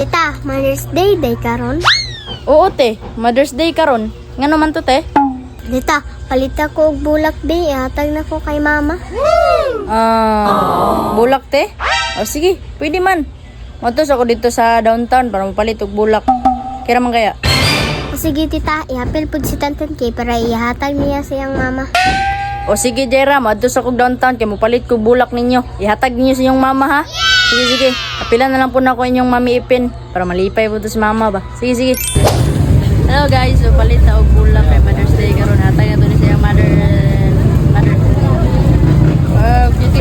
Tita, Mother's Day karon. Oo, te. Mother's Day karon. Nga naman to, te? Tita, palita ko og bulak be, hatag na ko kay mama. Bulak, te? O, sige. Pwede man. Matos ako dito sa downtown para mapalit og bulak. Kira man kaya? O sige tita, iapil pud si Tantan kay para ihatag niya sa iyang mama. O sige, Jera. Matos ako downtown kay mapalit ko bulak ninyo. Ihatag ninyo sa inyong mama, ha? Sige, sige. Apilan na lang po na ako inyong mami Ipin para malipay po to sa mama ba. Sige, sige. Hello guys, so palit na og bulak kay Mother's Day karon. Hatag na to ni sa iyang mother.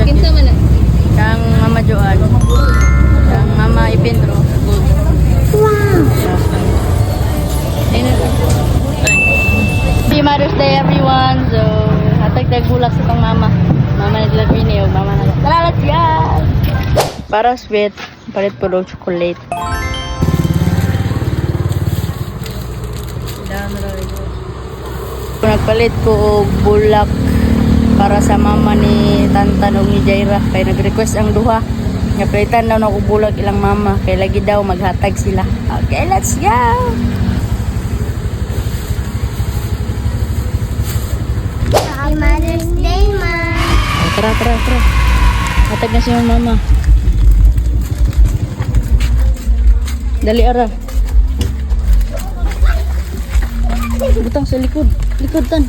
Kinsa man kang Mama Joan. Kang Mama Ipin ro. Wow! Happy Mother's Day everyone. So, hatag na bulak sa tong mama. Mama na Lavini o mama na. Tara, let's go! Para sweet, palit po daw chocolate. Nagpalit ko og bulak para sa mama ni Tantan o ni Jaira. Kaya nag-request ang duha. Nga palitan daw na ko bulak ilang mama. Kaya lagi daw maghatag sila. Okay, let's go! Happy Mother's Day, Ma! Tara. Hatag na siya yung mama. Dali, ara. Butang sa likod. Likod, tan.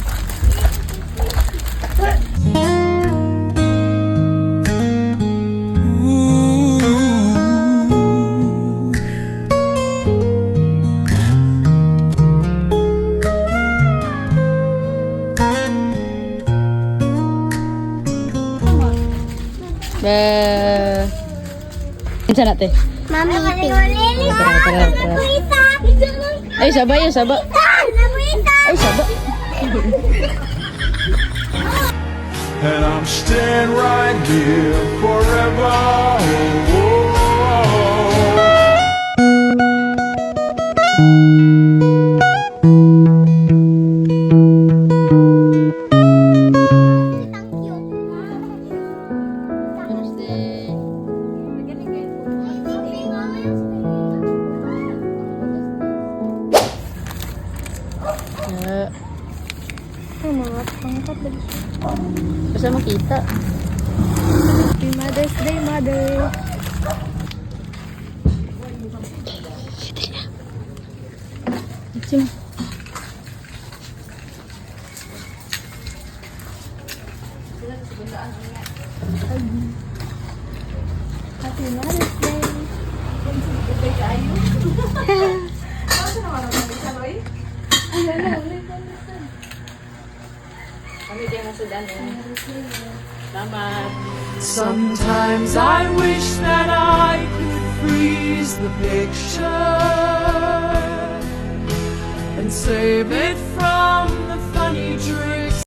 Kinsa natin? Mami Ipin. Tara. Ay, saba. Ay, saba. And I'm staying right here forever. Basta makita. Happy Mother's Day, Mother! Sim. Happy Mother's Day! Sometimes I wish that I could freeze the picture.